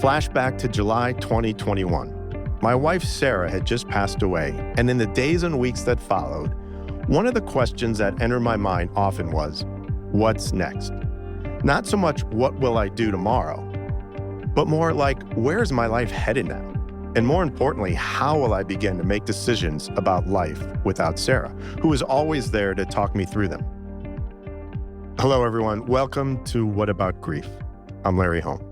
Flashback to July 2021. My wife Sarah had just passed away, and in the days and weeks that followed, one of the questions that entered my mind often was, what's next? Not so much what will I do tomorrow, but more like, where's my life headed now? And more importantly, how will I begin to make decisions about life without Sarah, who is always there to talk me through them? Hello, everyone. Welcome to What About Grief? I'm Larry Holm.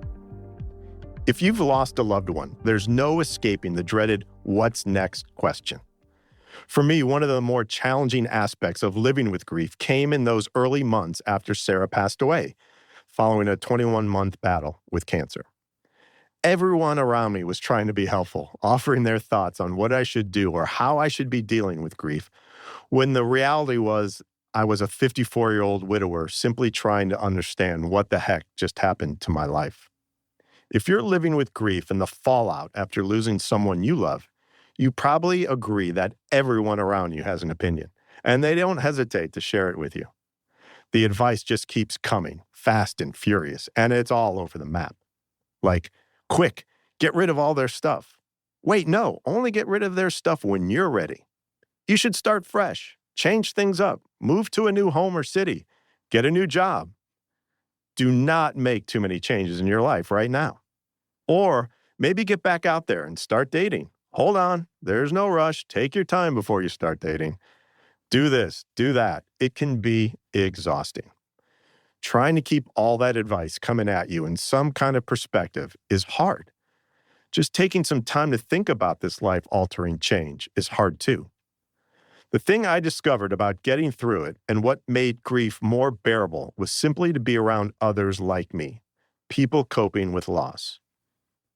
If you've lost a loved one, there's no escaping the dreaded what's next question. For me, one of the more challenging aspects of living with grief came in those early months after Sarah passed away, following a 21-month battle with cancer. Everyone around me was trying to be helpful, offering their thoughts on what I should do or how I should be dealing with grief, when the reality was I was a 54-year-old widower simply trying to understand what the heck just happened to my life. If you're living with grief and the fallout after losing someone you love, you probably agree that everyone around you has an opinion, and they don't hesitate to share it with you. The advice just keeps coming, fast and furious, and it's all over the map. Like, quick, get rid of all their stuff. Wait, no, only get rid of their stuff when you're ready. You should start fresh, change things up, move to a new home or city, get a new job. Do not make too many changes in your life right now. Or maybe get back out there and start dating. Hold on, there's no rush. Take your time before you start dating. Do this, do that. It can be exhausting. Trying to keep all that advice coming at you in some kind of perspective is hard. Just taking some time to think about this life-altering change is hard too. The thing I discovered about getting through it and what made grief more bearable was simply to be around others like me, people coping with loss.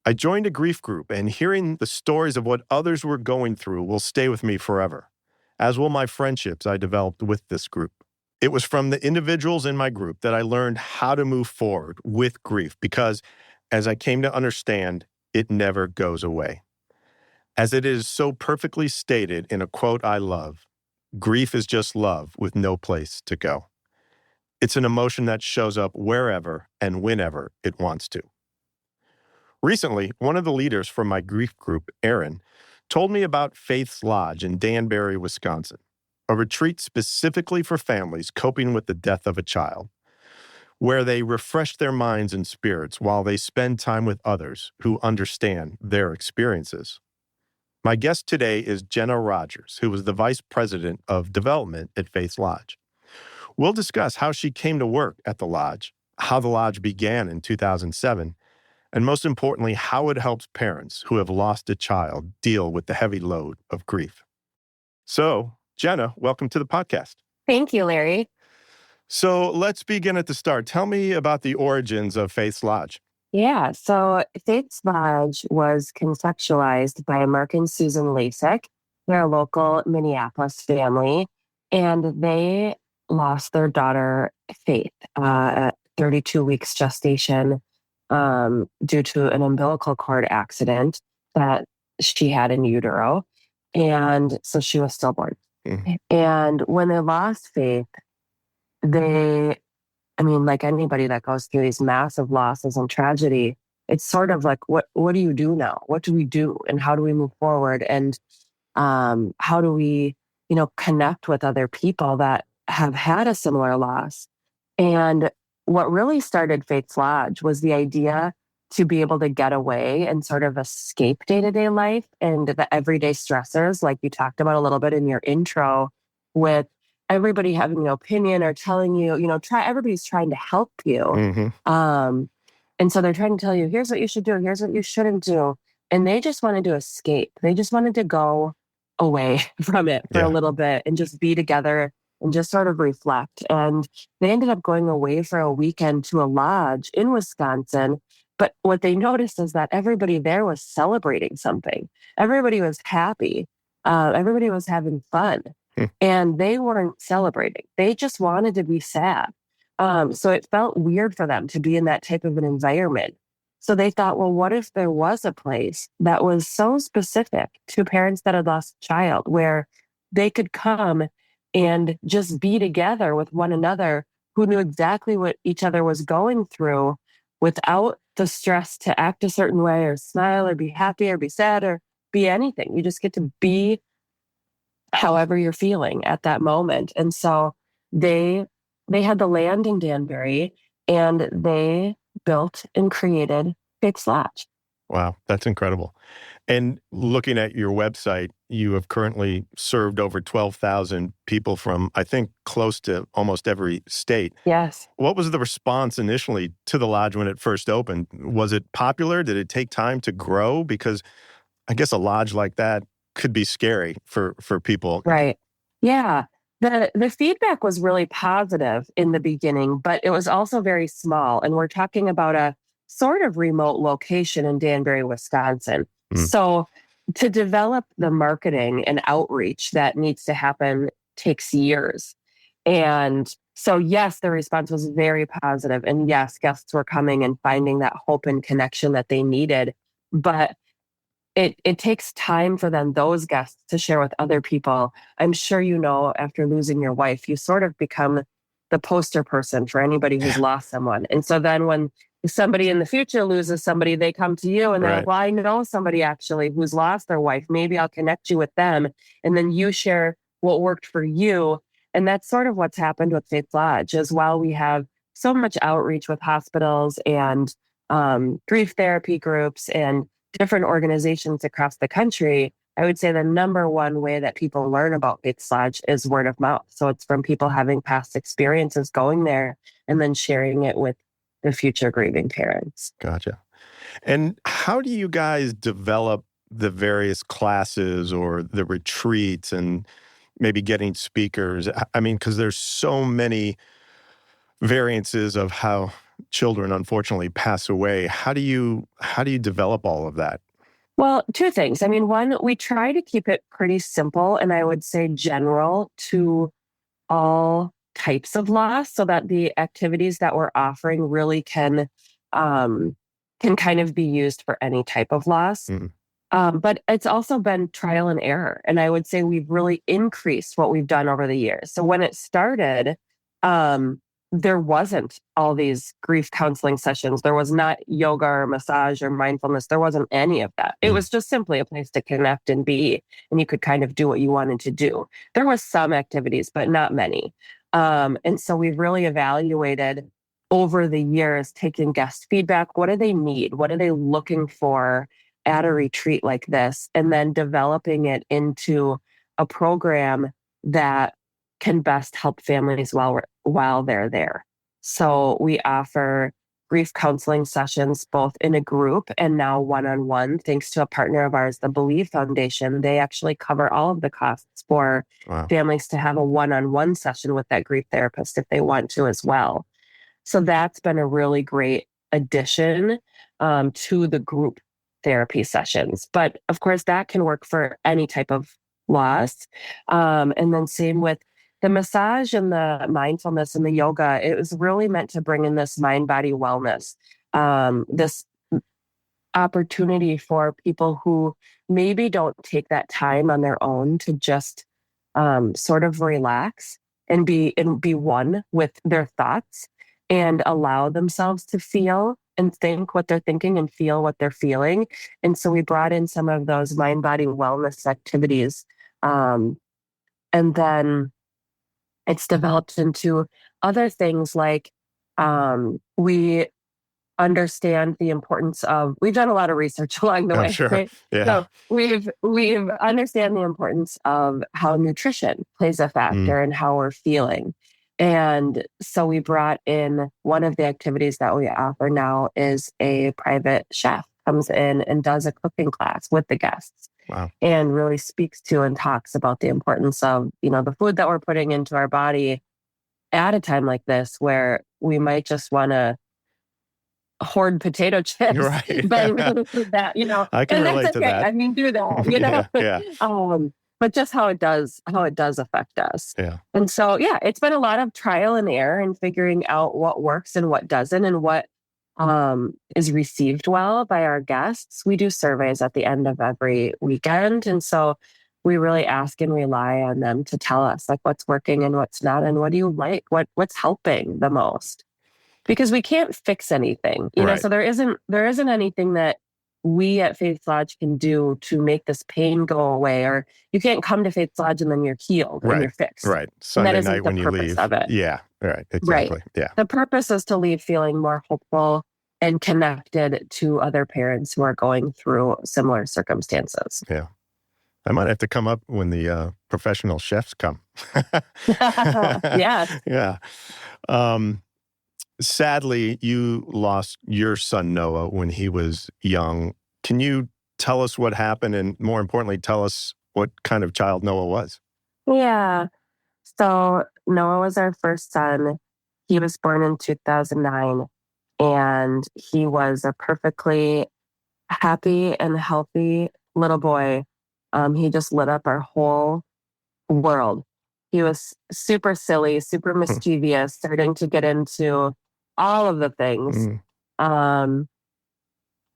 I joined a grief group, and hearing the stories of what others were going through will stay with me forever, as will my friendships I developed with this group. It was from the individuals in my group that I learned how to move forward with grief because, as I came to understand, it never goes away. As it is so perfectly stated in a quote I love, grief is just love with no place to go. It's an emotion that shows up wherever and whenever it wants to. Recently, one of the leaders from my grief group, Erin, told me about Faith's Lodge in Danbury, Wisconsin, a retreat specifically for families coping with the death of a child, where they refresh their minds and spirits while they spend time with others who understand their experiences. My guest today is Jenna Rogers, who was the Vice President of Development at Faith's Lodge. We'll discuss how she came to work at the Lodge, how the Lodge began in 2007, and most importantly, how it helps parents who have lost a child deal with the heavy load of grief. So, Jenna, welcome to the podcast. Thank you, Larry. So let's begin at the start. Tell me about the origins of Faith's Lodge. Yeah, so Faith's Lodge was conceptualized by Mark and Susan Lasik. They're a local Minneapolis family, and they lost their daughter, Faith, at 32 weeks gestation due to an umbilical cord accident that she had in utero. And so she was stillborn. Mm-hmm. And when they lost Faith, like anybody that goes through these massive losses and tragedy, it's sort of like, what do you do now? What do we do? And how do we move forward? And how do we, connect with other people that have had a similar loss? And what really started Faith's Lodge was the idea to be able to get away and sort of escape day-to-day life and the everyday stressors, like you talked about a little bit in your intro, with everybody having an opinion or telling you, everybody's trying to help you. Mm-hmm. And so they're trying to tell you, here's what you should do, here's what you shouldn't do. And they just wanted to escape. They just wanted to go away from it for a little bit and just be together and just sort of reflect. And they ended up going away for a weekend to a lodge in Wisconsin. But what they noticed is that everybody there was celebrating something. Everybody was happy. Everybody was having fun. And they weren't celebrating. They just wanted to be sad. So it felt weird for them to be in that type of an environment. So they thought, well, what if there was a place that was so specific to parents that had lost a child, where they could come and just be together with one another, who knew exactly what each other was going through, without the stress to act a certain way or smile or be happy or be sad or be anything. You just get to be however you're feeling at that moment. And so they they had the land in Danbury and they built and created Faith's Lodge. Wow, that's incredible. And looking at your website, you have currently served over 12,000 people from, I think, close to almost every state. Yes. What was the response initially to the lodge when it first opened? Was it popular? Did it take time to grow? Because I guess a lodge like that could be scary for people. Right. Yeah. The feedback was really positive in the beginning, but it was also very small. And we're talking about a sort of remote location in Danbury, Wisconsin. Mm, So to develop the marketing and outreach that needs to happen takes years. And so, yes, the response was very positive. And yes, guests were coming and finding that hope and connection that they needed. But it takes time for then those guests to share with other people. I'm sure you know, after losing your wife, you sort of become the poster person for anybody who's yeah, lost someone. And so then when somebody in the future loses somebody, they come to you and they're like, right. well, I know somebody actually who's lost their wife. Maybe I'll connect you with them. And then you share what worked for you. And that's sort of what's happened with Faith Lodge as well. We have so much outreach with hospitals and grief therapy groups and different organizations across the country. I would say the number one way that people learn about Faith's Lodge is word of mouth. So it's from people having past experiences going there and then sharing it with the future grieving parents. Gotcha. And how do you guys develop the various classes or the retreats and maybe getting speakers? I mean, because there's so many variances of how children unfortunately pass away. How do you develop all of that? Well, two things. I mean, one, we try to keep it pretty simple and I would say general to all types of loss so that the activities that we're offering really can kind of be used for any type of loss. Mm, But it's also been trial and error. And I would say we've really increased what we've done over the years. So when it started, um, there wasn't all these grief counseling sessions. There was not yoga or massage or mindfulness. There wasn't any of that. It mm, was just simply a place to connect and be, and you could kind of do what you wanted to do. There was some activities, but not many. And so we've really evaluated over the years, taking guest feedback. What do they need? What are they looking for at a retreat like this, and then developing it into a program that can best help families while they're there. So we offer grief counseling sessions both in a group and now one-on-one, thanks to a partner of ours, the Believe Foundation. They actually cover all of the costs for wow. families to have a one-on-one session with that grief therapist if they want to as well. So that's been a really great addition to the group therapy sessions. But of course, that can work for any type of loss. And then same with the massage and the mindfulness and the yoga. It was really meant to bring in this mind body wellness, this opportunity for people who maybe don't take that time on their own to just sort of relax and be one with their thoughts and allow themselves to feel and think what they're thinking and feel what they're feeling. And so we brought in some of those mind body wellness activities. And then it's developed into other things like we understand the importance of, we've done a lot of research along the I'm way, sure. right? Yeah. So we've understand the importance of how nutrition plays a Mm, factor in how we're feeling. And so we brought in one of the activities that we offer now is a private chef comes in and does a cooking class with the guests wow. and really speaks to and talks about the importance of, the food that we're putting into our body at a time like this where we might just want to hoard potato You're chips, right. but really do that, I can and that's relate to okay. that. I mean, do that, Yeah, yeah, but just how it does affect us. yeah. And so, yeah, it's been a lot of trial and error and figuring out what works and what doesn't and what is received well by our guests. We do surveys at the end of every weekend. And so we really ask and rely on them to tell us like what's working and what's not and what do you like, what's helping the most. because we can't fix anything, you know, Right. so there isn't anything that we at Faith Lodge can do to make this pain go away, or you can't come to Faith Lodge and then you're healed and Right. you're fixed. Right. And that Sunday isn't night the when you purpose leave. of it. Yeah. Right. Right. Exactly. Yeah. The purpose is to leave feeling more hopeful and connected to other parents who are going through similar circumstances. Yeah. I might have to come up when the professional chefs come. Yes. Yeah. Sadly, you lost your son, Noah, when he was young. Can you tell us what happened? And more importantly, tell us what kind of child Noah was? Yeah. So Noah was our first son. He was born in 2009, and he was a perfectly happy and healthy little boy. He just lit up our whole world. He was super silly, super mischievous, starting to get into all of the things. Mm. Um,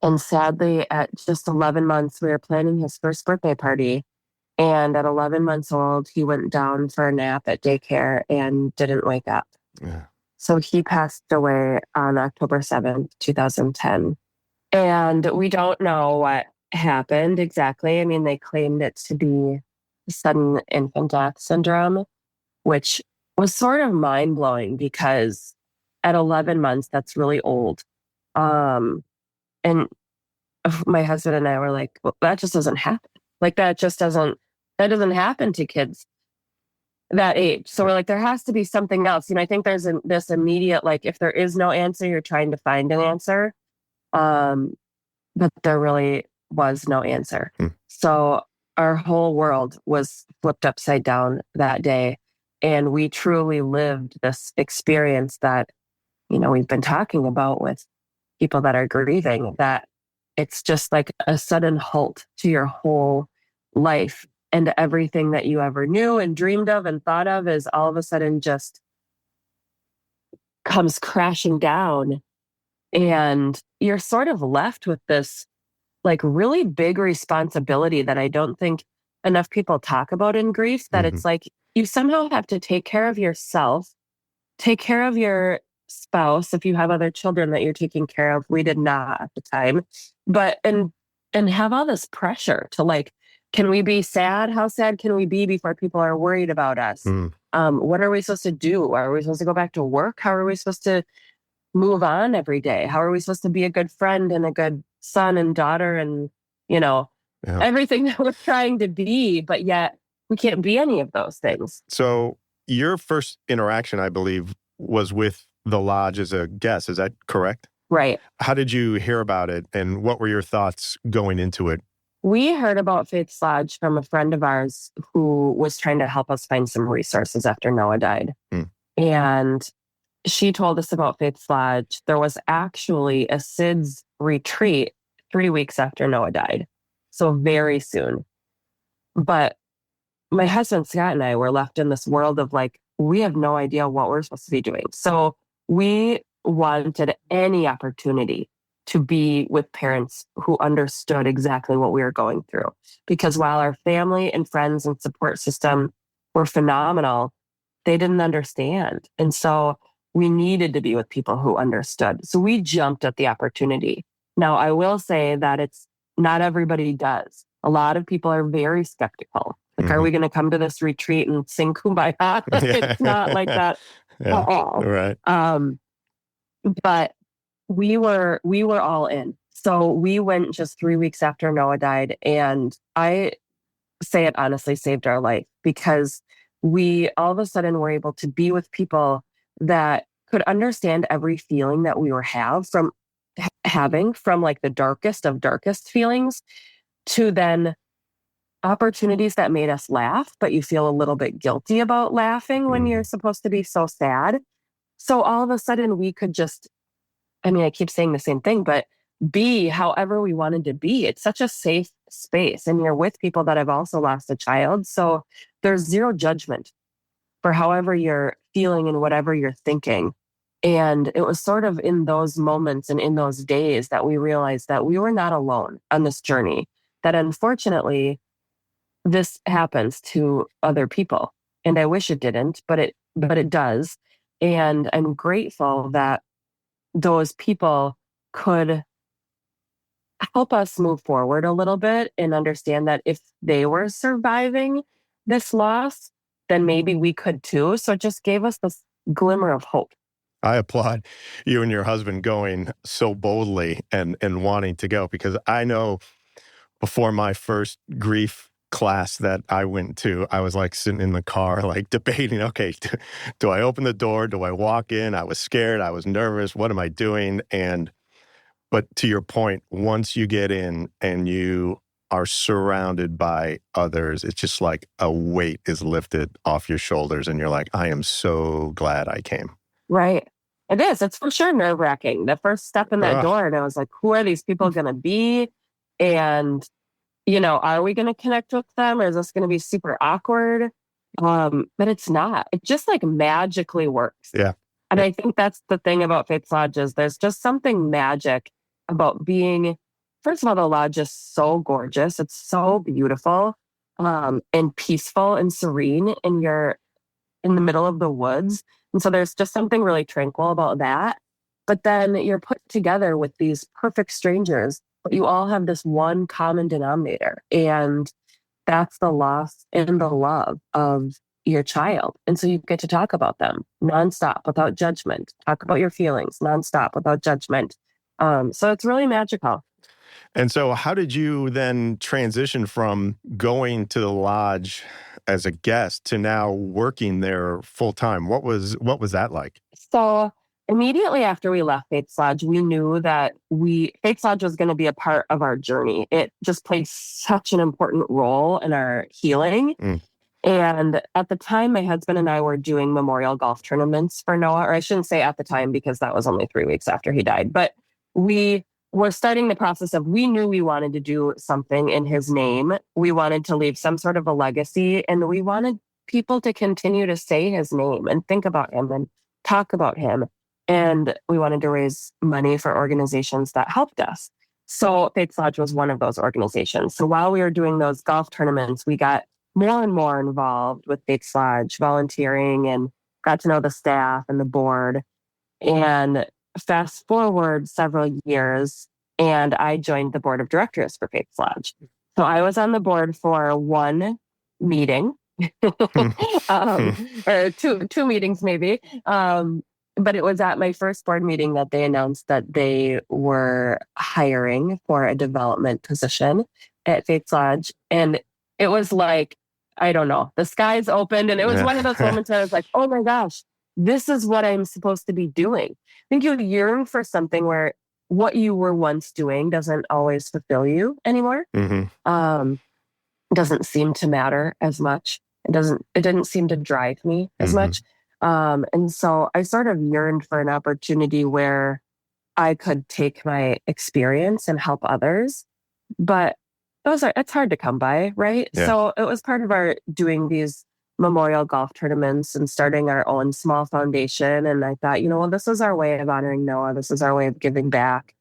and sadly, at just 11 months, we were planning his first birthday party. And at 11 months old, he went down for a nap at daycare and didn't wake up. Yeah. So he passed away on October 7th, 2010. And we don't know what happened exactly. I mean, they claimed it to be sudden infant death syndrome, which was sort of mind blowing because at 11 months, that's really old. And my husband and I were like, well, that just doesn't happen. Like that doesn't happen to kids that age. So we're like, there has to be something else. You know, I think there's this immediate, like, if there is no answer, you're trying to find an answer. But there really was no answer. Hmm. So our whole world was flipped upside down that day. And we truly lived this experience that, you know, we've been talking about with people that are grieving, that it's just like a sudden halt to your whole life. And everything that you ever knew and dreamed of and thought of is all of a sudden just comes crashing down. And you're sort of left with this like really big responsibility that I don't think enough people talk about in grief, that Mhm. it's like you somehow have to take care of yourself, take care of your spouse if you have other children that you're taking care of. We did not at the time. But and have all this pressure to like, can we be sad? How sad can we be before people are worried about us? Mm. What are we supposed to do? Are we supposed to go back to work? How are we supposed to move on every day? How are we supposed to be a good friend and a good son and daughter and, you know, Yeah. everything that we're trying to be, but yet we can't be any of those things. So your first interaction, I believe, was with the lodge as a guest. Is that correct? Right. How did you hear about it, and what were your thoughts going into it? We heard about Faith Lodge from a friend of ours who was trying to help us find some resources after Noah died. Hmm. And she told us about Faith Lodge. There was actually a SIDS retreat 3 weeks after Noah died. So very soon. But my husband, Scott, and I were left in this world of like, we have no idea what we're supposed to be doing. So we wanted any opportunity to be with parents who understood exactly what we were going through. Because while our family and friends and support system were phenomenal, they didn't understand. And so we needed to be with people who understood. So we jumped at the opportunity. Now, I will say that it's not everybody does. A lot of people are very skeptical. Like, are we going to come to this retreat and sing Kumbaya? It's not like that at all. Right. But we were all in. So we went just 3 weeks after Noah died, and I say it honestly saved our life, because we all of a sudden were able to be with people that could understand every feeling that we were having, from like the darkest of darkest feelings to then opportunities that made us laugh, but you feel a little bit guilty about laughing when you're supposed to be so sad. So all of a sudden we could just, I mean, I keep saying the same thing, but be however we wanted to be. It's such a safe space. And you're with people that have also lost a child. So there's zero judgment for however you're feeling and whatever you're thinking. And it was sort of in those moments and in those days that we realized that we were not alone on this journey, that unfortunately, this happens to other people. And I wish it didn't, but it does. And I'm grateful that those people could help us move forward a little bit and understand that if they were surviving this loss, then maybe we could too. So it just gave us this glimmer of hope. I applaud you and your husband going so boldly and wanting to go, because I know before my first grief class that I went to, I was like sitting in the car, like debating, okay, do I open the door? Do I walk in? I was scared. I was nervous. What am I doing? But to your point, once you get in and you are surrounded by others, it's just like a weight is lifted off your shoulders and you're like, I am so glad I came. Right. It is. It's for sure nerve-wracking. The first step in that Ugh. door, and I was like, who are these people going to be? And, are we going to connect with them? Or is this going to be super awkward? But it's not. It just like magically works. Yeah. And I think that's the thing about Faith's Lodge is there's just something magic about being, first of all, the lodge is so gorgeous. It's so beautiful, and peaceful and serene, and you're in the middle of the woods. And so there's just something really tranquil about that. But then you're put together with these perfect strangers, but you all have this one common denominator. And that's the loss and the love of your child. And so you get to talk about them nonstop without judgment, talk about your feelings nonstop without judgment. So it's really magical. And so how did you then transition from going to the lodge as a guest to now working there full time? What was that like? So immediately after we left Faith's Lodge, we knew that Faith's Lodge was going to be a part of our journey. It just played such an important role in our healing. And at the time, my husband and I were doing memorial golf tournaments for Noah, or I shouldn't say at the time because that was only 3 weeks after he died. But we were starting the process of, we knew we wanted to do something in his name. We wanted to leave some sort of a legacy, and we wanted people to continue to say his name and think about him and talk about him. And we wanted to raise money for organizations that helped us. So Faith's Lodge was one of those organizations. So while we were doing those golf tournaments, we got more and more involved with Faith's Lodge, volunteering, and got to know the staff and the board. And fast forward several years, and I joined the board of directors for Faith's Lodge. So I was on the board for one meeting, or two meetings maybe. But it was at my first board meeting that they announced that they were hiring for a development position at Faith's Lodge. And it was like, I don't know, the skies opened, and it was one of those moments where I was like, oh my gosh, this is what I'm supposed to be doing. I think you yearn for something where what you were once doing doesn't always fulfill you anymore. Doesn't seem to matter as much. It didn't seem to drive me as much. And so I sort of yearned for an opportunity where I could take my experience and help others. But it's hard to come by, right? Yeah. So it was part of our doing these memorial golf tournaments and starting our own small foundation. And I thought, this is our way of honoring Noah. This is our way of giving back.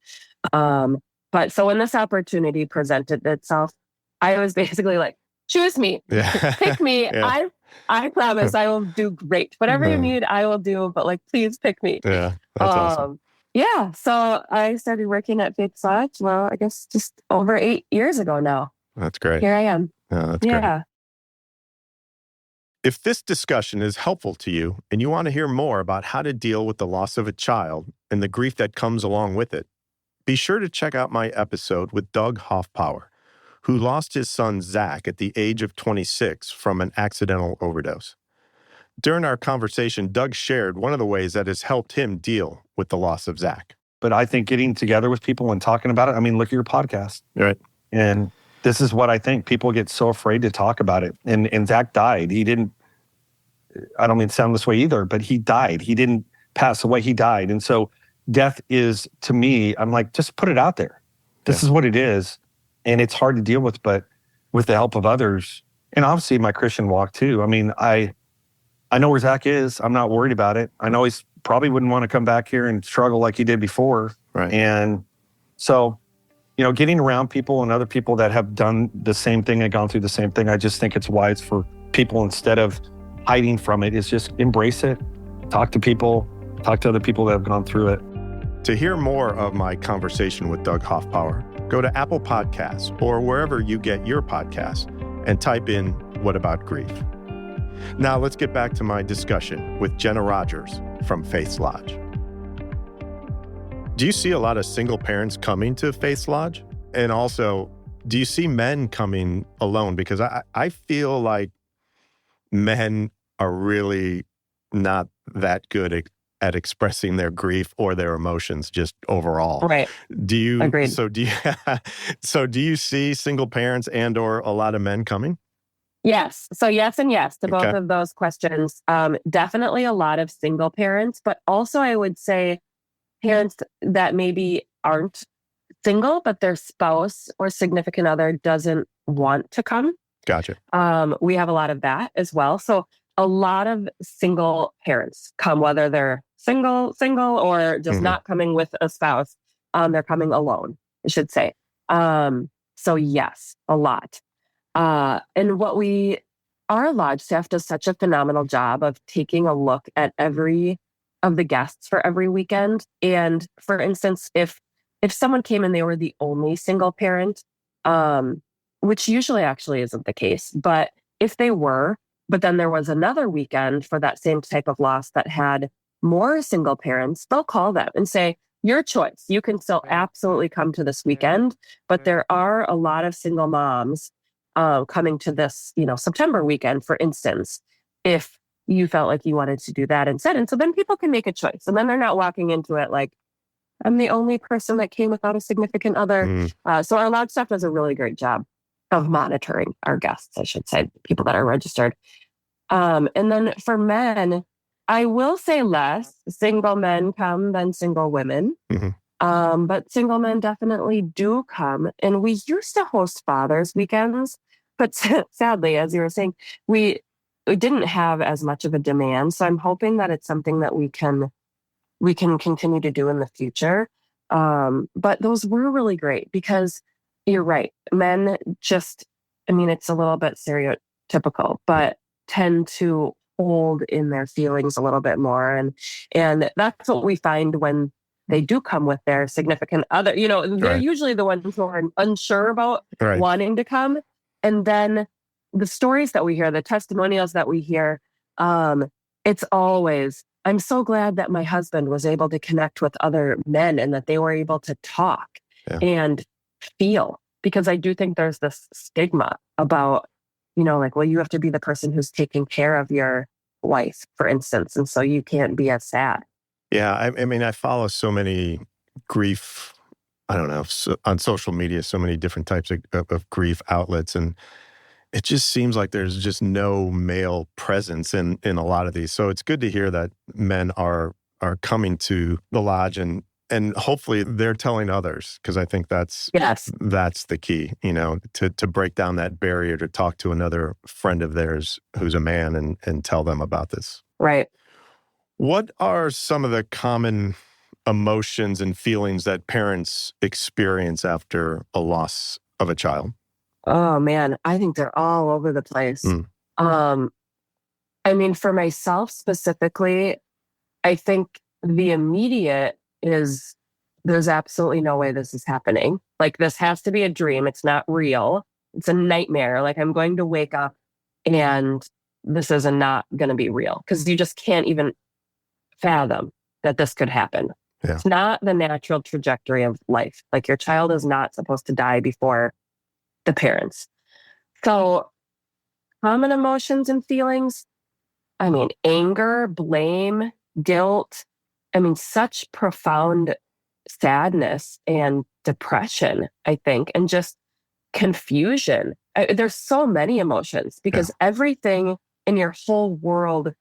But so when this opportunity presented itself, I was basically like, choose me, pick me. Yeah. I promise I will do great. Whatever you need, I will do. But please pick me. Yeah, that's awesome. Yeah, so I started working at Faith's Lodge, well, I guess just over 8 years ago now. That's great. Here I am. Yeah, that's great. If this discussion is helpful to you and you want to hear more about how to deal with the loss of a child and the grief that comes along with it, be sure to check out my episode with Doug Hoffpower, who lost his son Zach at the age of 26 from an accidental overdose. During our conversation, Doug shared one of the ways that has helped him deal with the loss of Zach. But I think getting together with people and talking about it, look at your podcast. Right. And this is what I think. People get so afraid to talk about it. And Zach died. He didn't, I don't mean to sound this way either, but he died. He didn't pass away. He died. And so death is, to me, I'm like, just put it out there. This is what it is. And it's hard to deal with, but with the help of others, and obviously my Christian walk too. I know where Zach is. I'm not worried about it. I know he's probably wouldn't want to come back here and struggle like he did before. Right. And so, getting around people and other people that have done the same thing and gone through the same thing, I just think it's wise for people, instead of hiding from it, is just embrace it. Talk to people, talk to other people that have gone through it. To hear more of my conversation with Doug Hoffpower, go to Apple Podcasts or wherever you get your podcasts and type in "What About Grief?" Now let's get back to my discussion with Jenna Rogers from Faith's Lodge. Do you see a lot of single parents coming to Faith's Lodge? And also, do you see men coming alone? Because I feel like men are really not that good at expressing their grief or their emotions just overall. Right. Do you? Agreed. So do you see single parents and or a lot of men coming? Yes. So yes and yes to both Okay. of those questions. Definitely a lot of single parents, but also I would say parents that maybe aren't single, but their spouse or significant other doesn't want to come. Gotcha. We have a lot of that as well. So a lot of single parents come, whether they're single, or just not coming with a spouse. They're coming alone, I should say. So yes, a lot. And our lodge staff does such a phenomenal job of taking a look at every of the guests for every weekend. And for instance, if someone came and they were the only single parent, which usually actually isn't the case, but if they were, but then there was another weekend for that same type of loss that had more single parents, they'll call them and say, your choice. You can still absolutely come to this weekend, but there are a lot of single moms coming to this, September weekend, for instance, if you felt like you wanted to do that instead. And so then people can make a choice. And then they're not walking into it like, I'm the only person that came without a significant other. So our lodge staff does a really great job of monitoring our guests, I should say, people that are registered. And then for men, I will say less single men come than single women. But single men definitely do come. And we used to host Father's weekends, but sadly, as you were saying, we didn't have as much of a demand. So I'm hoping that it's something that we can continue to do in the future. But those were really great because you're right. Men just, it's a little bit stereotypical, but tend to hold in their feelings a little bit more. And that's what we find when they do come with their significant other. They're usually the ones who are unsure about wanting to come. And then the stories that we hear, the testimonials that we hear, it's always, I'm so glad that my husband was able to connect with other men and that they were able to talk and feel. Because I do think there's this stigma about, well, you have to be the person who's taking care of your wife, for instance. And so you can't be as sad. Yeah. I follow so many grief, on social media, so many different types of grief outlets. And it just seems like there's just no male presence in a lot of these. So it's good to hear that men are coming to the lodge and hopefully they're telling others, because I think that's the key, to break down that barrier, to talk to another friend of theirs who's a man and tell them about this. Right. What are some of the common emotions and feelings that parents experience after a loss of a child? Oh man, I think they're all over the place. For myself specifically, I think the immediate is there's absolutely no way this is happening. Like, this has to be a dream. It's not real. It's a nightmare. Like, I'm going to wake up and this is not going to be real, because you just can't even fathom that this could happen. Yeah. It's not the natural trajectory of life. Like, your child is not supposed to die before the parents. So common emotions and feelings, anger, blame, guilt, such profound sadness and depression, I think, and just confusion. There's so many emotions because everything in your whole world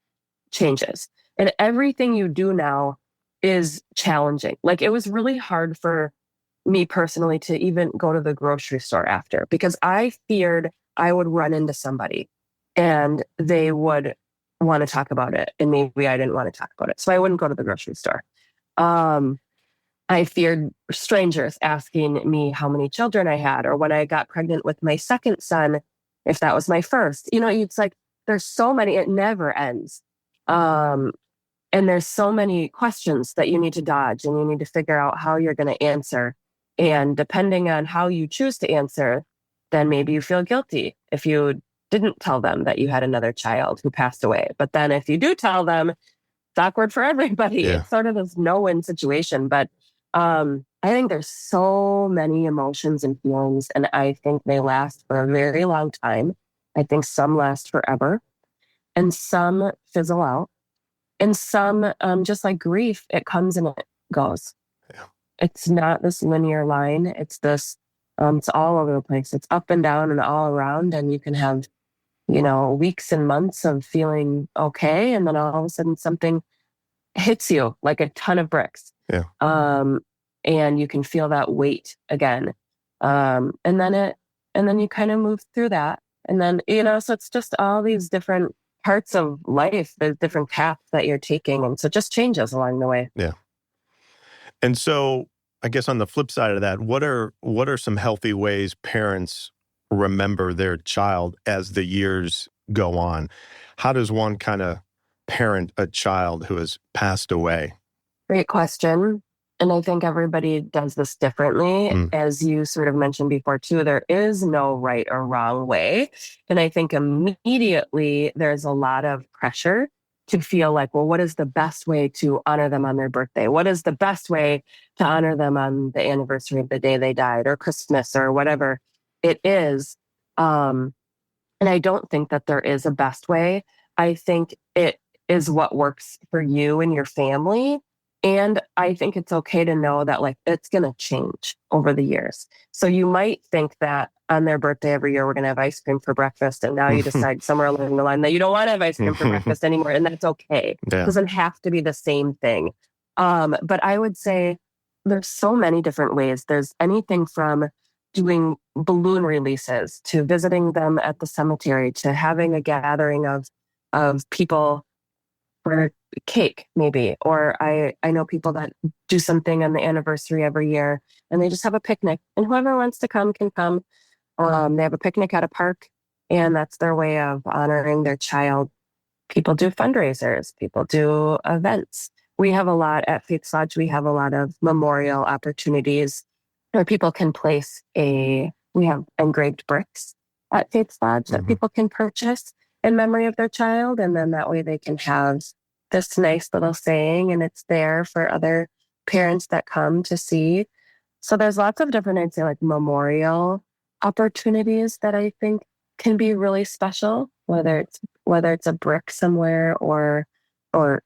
changes. And everything you do now is challenging. Like, it was really hard for me personally to even go to the grocery store after, because I feared I would run into somebody and they would want to talk about it. And maybe I didn't want to talk about it. So I wouldn't go to the grocery store. I feared strangers asking me how many children I had, or when I got pregnant with my second son, if that was my first. It's like, there's so many, it never ends. And there's so many questions that you need to dodge and you need to figure out how you're going to answer. And depending on how you choose to answer, then maybe you feel guilty if you didn't tell them that you had another child who passed away. But then if you do tell them, it's awkward for everybody. Yeah. It's sort of this no-win situation. But I think there's so many emotions and feelings, and I think they last for a very long time. I think some last forever, and some fizzle out. And some, just like grief, it comes and it goes. Yeah. It's not this linear line. It's this, it's all over the place. It's up and down and all around. And you can have, weeks and months of feeling okay. And then all of a sudden something hits you like a ton of bricks. Yeah. And you can feel that weight again. And then you kind of move through that. And then, so it's just all these different parts of life, the different paths that you're taking. And so it just changes along the way. Yeah. And so I guess on the flip side of that, what are some healthy ways parents remember their child as the years go on? How does one kind of parent a child who has passed away? Great question. And I think everybody does this differently. As you sort of mentioned before, too, there is no right or wrong way. And I think immediately there's a lot of pressure to feel like, well, what is the best way to honor them on their birthday? What is the best way to honor them on the anniversary of the day they died, or Christmas, or whatever it is? And I don't think that there is a best way. I think it is what works for you and your family. And I think it's okay to know that it's going to change over the years. So you might think that on their birthday every year, we're going to have ice cream for breakfast. And now you decide somewhere along the line that you don't want to have ice cream for breakfast anymore. And that's okay. Yeah. It doesn't have to be the same thing. But I would say there's so many different ways. There's anything from doing balloon releases to visiting them at the cemetery to having a gathering of people for cake, maybe. Or I know people that do something on the anniversary every year and they just have a picnic, and whoever wants to come can come. They have a picnic at a park, and that's their way of honoring their child. People do fundraisers, people do events. We have a lot at Faith Lodge. We have a lot of memorial opportunities where people can we have engraved bricks at Faith Lodge that people can purchase in memory of their child. And then that way they can have this nice little saying, and it's there for other parents that come to see. So there's lots of different, I'd say, memorial opportunities that I think can be really special, whether it's a brick somewhere or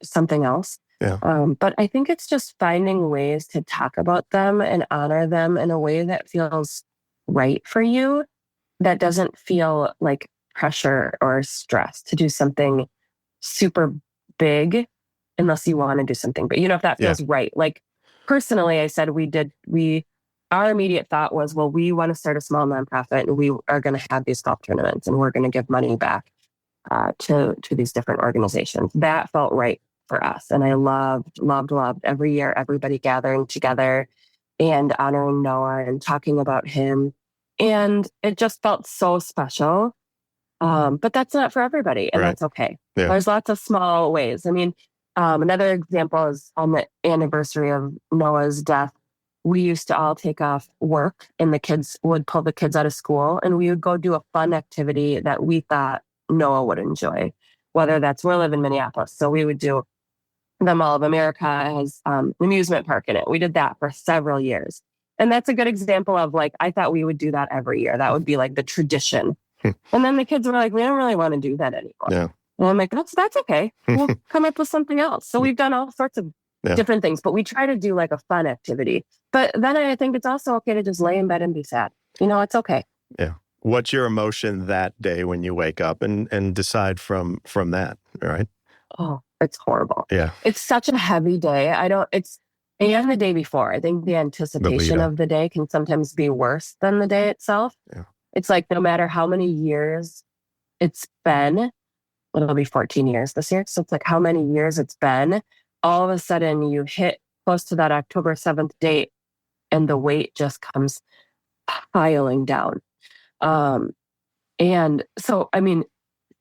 something else. Yeah. But I think it's just finding ways to talk about them and honor them in a way that feels right for you, that doesn't feel like pressure or stress to do something super big unless you want to do something. But if that feels right. Personally, I said our immediate thought was, well, we want to start a small nonprofit, and we are going to have these golf tournaments, and we're going to give money back to these different organizations. That felt right for us. And I loved every year, everybody gathering together and honoring Noah and talking about him. And it just felt so special. But that's not for everybody, and that's okay. Yeah. There's lots of small ways. I mean, another example is on the anniversary of Noah's death, we used to all take off work, and the kids would pull the kids out of school, and we would go do a fun activity that we thought Noah would enjoy, whether we live in Minneapolis. So we would do the Mall of America has an amusement park in it. We did that for several years. And that's a good example of I thought we would do that every year. That would be the tradition. And then the kids were like, we don't really want to do that anymore. Yeah. And I'm like, that's okay. We'll come up with something else. So we've done all sorts of different things, but we try to do a fun activity. But then I think it's also okay to just lay in bed and be sad. It's okay. Yeah. What's your emotion that day when you wake up and decide from that, right? Oh, it's horrible. Yeah. It's such a heavy day. And the day before, I think the anticipation of the day can sometimes be worse than the day itself. Yeah. It's no matter how many years it's been, it'll be 14 years this year. So it's how many years it's been, all of a sudden you hit close to that October 7th date and the weight just comes piling down. And so,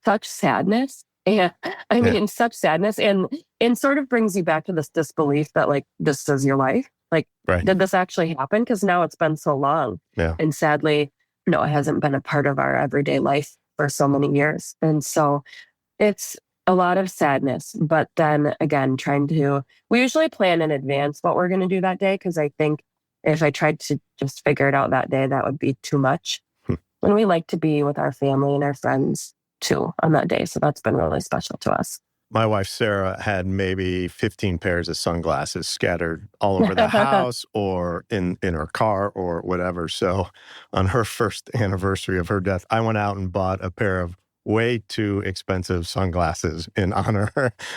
such sadness Yeah. I Yeah. mean, such sadness and sort of brings you back to this disbelief that like, this is your life. Like, Right. did this actually happen? Because now it's been so long. Yeah. And sadly, no, it hasn't been a part of our everyday life for so many years. And so it's a lot of sadness. But then again, we usually plan in advance what we're going to do that day. Because I think if I tried to just figure it out that day, that would be too much. Hmm. And we like to be with our family and our friends too on that day. So that's been really special to us. My wife, Sarah, had maybe 15 pairs of sunglasses scattered all over the house or in her car or whatever. So on her first anniversary of her death, I went out and bought a pair of way too expensive sunglasses in honor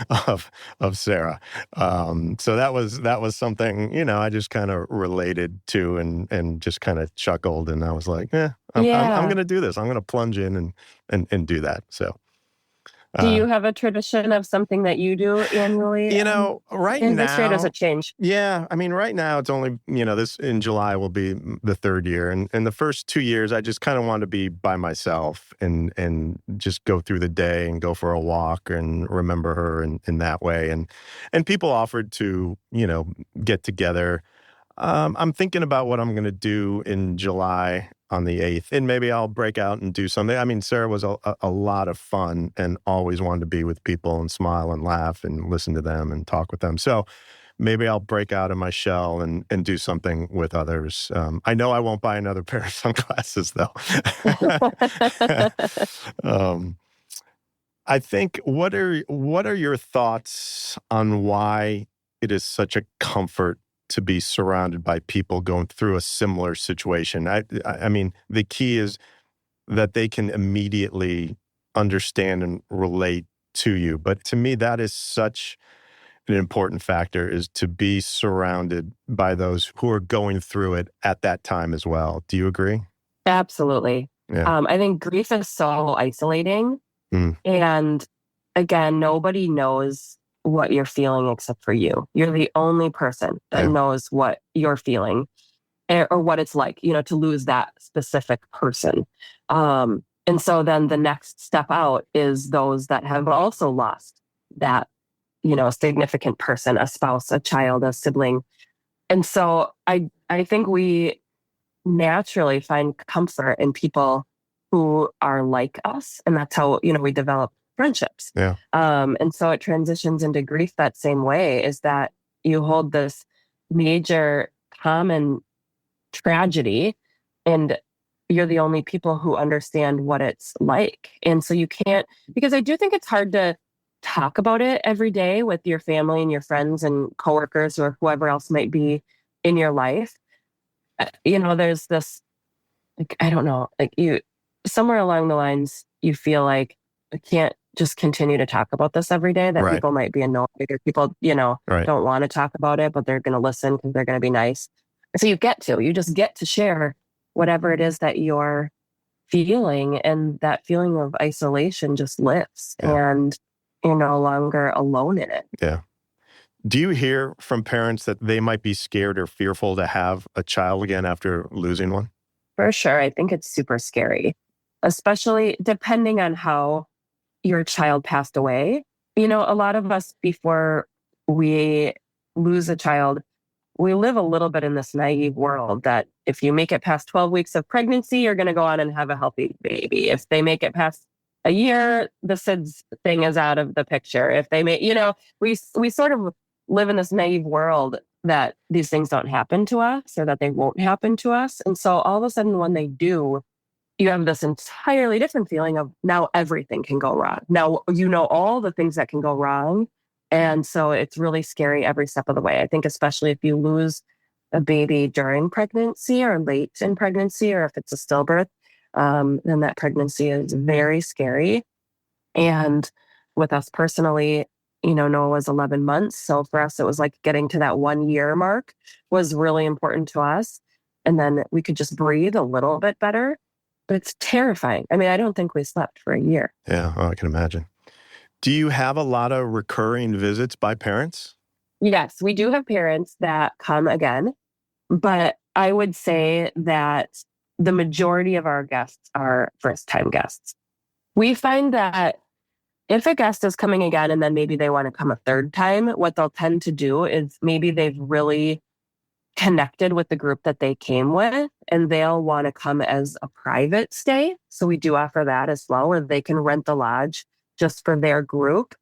of Sarah. So that was something, I just kind of related to and just kind of chuckled. And I was like, I'm going to do this. I'm going to plunge in and do that. So. Do you have a tradition of something that you do annually? Right in now, history, or does it change? Yeah, I mean, right now it's only, this in July will be the third year. And the first 2 years, I just kind of wanted to be by myself and just go through the day and go for a walk and remember her in that way. And people offered to, get together. I'm thinking about what I'm going to do in July on the 8th, and maybe I'll break out and do something. I mean, Sarah was a lot of fun and always wanted to be with people and smile and laugh and listen to them and talk with them. So maybe I'll break out of my shell and do something with others. I know I won't buy another pair of sunglasses, though. I think, what are your thoughts on why it is such a comfort to be surrounded by people going through a similar situation? I mean, the key is that they can immediately understand and relate to you. But to me, that is such an important factor, is to be surrounded by those who are going through it at that time as well. Do you agree? Absolutely. Yeah. I think grief is so isolating. Mm. And again, nobody knows what you're feeling except for you. You're the only person that Yeah. knows what you're feeling or what it's like, to lose that specific person. And so then the next step out is those that have also lost that, significant person, a spouse, a child, a sibling. And so I think we naturally find comfort in people who are like us. And that's how, we develop friendships. Yeah. And so it transitions into grief that same way, is that you hold this major common tragedy and you're the only people who understand what it's like. And so you can't, because I do think it's hard to talk about it every day with your family and your friends and coworkers or whoever else might be in your life. There's this, like, I don't know, like somewhere along the lines, you feel like I can't just continue to talk about this every day, that Right. people might be annoyed or people, Right. don't want to talk about it, but they're going to listen because they're going to be nice. So you just get to share whatever it is that you're feeling, and that feeling of isolation just lifts. Yeah. And you're no longer alone in it. Yeah. Do you hear from parents that they might be scared or fearful to have a child again after losing one? For sure. I think it's super scary, especially depending on how your child passed away. A lot of us, before we lose a child, we live a little bit in this naive world that if you make it past 12 weeks of pregnancy, you're going to go on and have a healthy baby. If they make it past a year, the SIDS thing is out of the picture. If they make, we sort of live in this naive world that these things don't happen to us or that they won't happen to us. And so all of a sudden when they do, you have this entirely different feeling of now everything can go wrong. Now, all the things that can go wrong. And so it's really scary every step of the way. I think especially if you lose a baby during pregnancy or late in pregnancy, or if it's a stillbirth, then that pregnancy is very scary. And with us personally, Noah was 11 months. So for us, it was like getting to that 1 year mark was really important to us. And then we could just breathe a little bit better. But it's terrifying. I mean, I don't think we slept for a year. Yeah, I can imagine. Do you have a lot of recurring visits by parents? Yes, we do have parents that come again, but I would say that the majority of our guests are first-time guests. We find that if a guest is coming again and then maybe they want to come a third time, what they'll tend to do is maybe they've really connected with the group that they came with and they'll want to come as a private stay. So we do offer that as well, where they can rent the lodge just for their group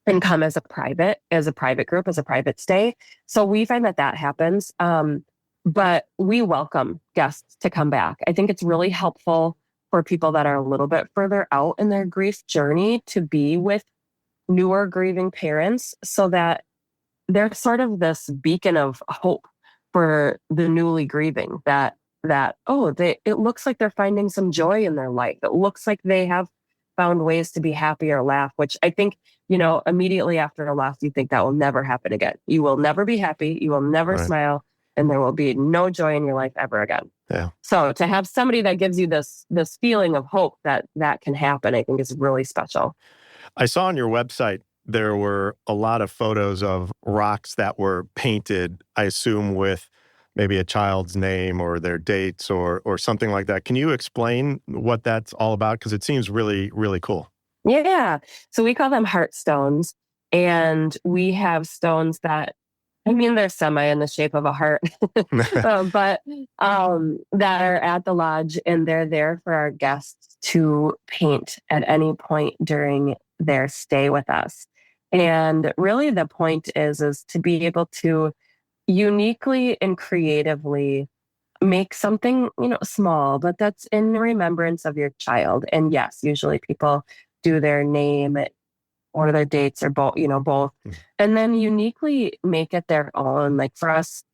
and come as a private group, as a private stay. So we find that happens. But we welcome guests to come back. I think it's really helpful for people that are a little bit further out in their grief journey to be with newer grieving parents so that they're sort of this beacon of hope for the newly grieving it looks like they're finding some joy in their life. It looks like they have found ways to be happy or laugh, which I think, immediately after a loss, you think that will never happen again. You will never be happy. You will never smile, and there will be no joy in your life ever again. Yeah. So to have somebody that gives you this feeling of hope that can happen, I think is really special. I saw on your website there were a lot of photos of rocks that were painted, I assume, with maybe a child's name or their dates or something like that. Can you explain what that's all about? Because it seems really, really cool. Yeah. So we call them heart stones. And we have stones that, they're semi in the shape of a heart, but that are at the lodge, and they're there for our guests to paint at any point during their stay with us. And really the point is to be able to uniquely and creatively make something, small, but that's in remembrance of your child. And yes, usually people do their name or their dates or both, both, and then uniquely make it their own. Like for us,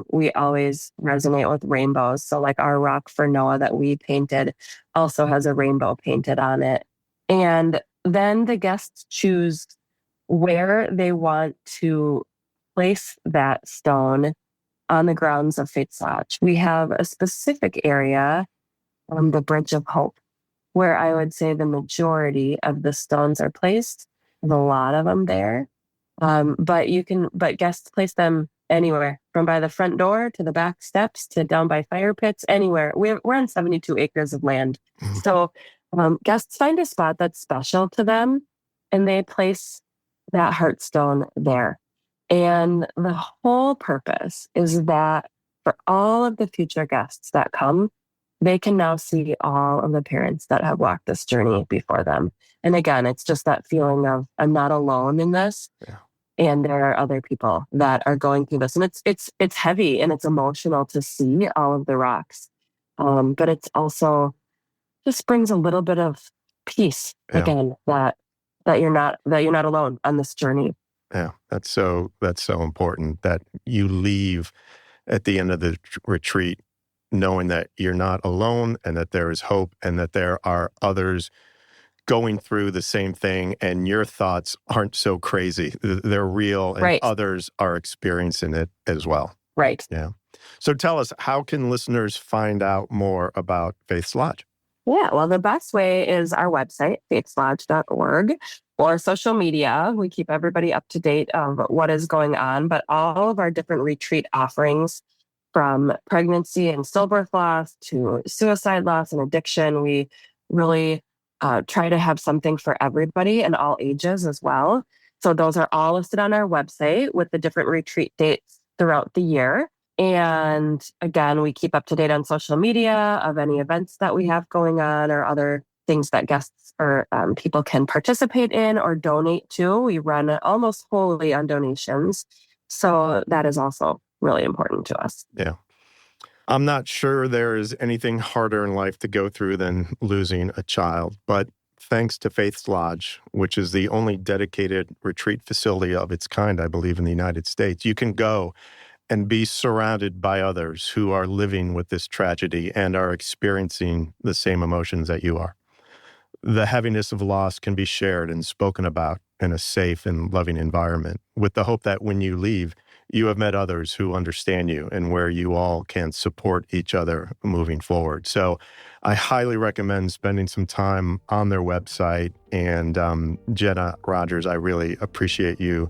we always resonate with rainbows. So like our rock for Noah that we painted also has a rainbow painted on it. And then the guests choose where they want to place that stone on the grounds of Faith's Lodge. We have a specific area on the Bridge of Hope where I would say the majority of the stones are placed. There's a lot of them there. But guests place them anywhere, from by the front door to the back steps to down by fire pits, anywhere. We're on 72 acres of land. So guests find a spot that's special to them and they place that heartstone there. And the whole purpose is that for all of the future guests that come, they can now see all of the parents that have walked this journey before them. And again, it's just that feeling of I'm not alone in this. Yeah. And there are other people that are going through this. And it's heavy and it's emotional to see all of the rocks. But it's also just brings a little bit of peace again, that you're not alone on this journey. Yeah, that's so important that you leave at the end of the retreat knowing that you're not alone and that there is hope and that there are others going through the same thing and your thoughts aren't so crazy. They're real and others are experiencing it as well. Right. Yeah. So tell us, how can listeners find out more about Faith's Lodge? Yeah, well, the best way is our website, faithslodge.org, or social media. We keep everybody up to date of what is going on, but all of our different retreat offerings, from pregnancy and stillbirth loss to suicide loss and addiction, we really try to have something for everybody and all ages as well. So those are all listed on our website with the different retreat dates throughout the year. And again, we keep up to date on social media of any events that we have going on or other things that guests or people can participate in or donate to. We run almost wholly on donations. So that is also really important to us. Yeah. I'm not sure there is anything harder in life to go through than losing a child, but thanks to Faith's Lodge, which is the only dedicated retreat facility of its kind, I believe, in the United States, you can go and be surrounded by others who are living with this tragedy and are experiencing the same emotions that you are. The heaviness of loss can be shared and spoken about in a safe and loving environment, with the hope that when you leave, you have met others who understand you and where you all can support each other moving forward. So I highly recommend spending some time on their website. And Jenna Rogers, I really appreciate you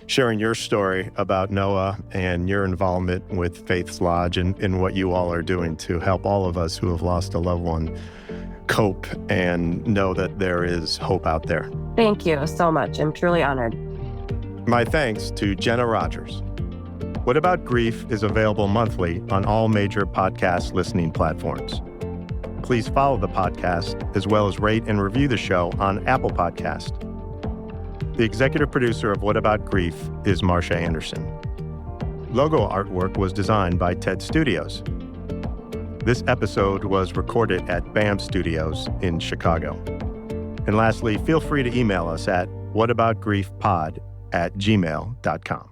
sharing your story about Noah and your involvement with Faith's Lodge and what you all are doing to help all of us who have lost a loved one cope and know that there is hope out there. Thank you so much. I'm truly honored. My thanks to Jenna Rogers. What About Grief is available monthly on all major podcast listening platforms. Please follow the podcast as well as rate and review the show on Apple Podcast. The executive producer of What About Grief is Marsha Anderson. Logo artwork was designed by TED Studios. This episode was recorded at BAM Studios in Chicago. And lastly, feel free to email us at whataboutgriefpod@gmail.com.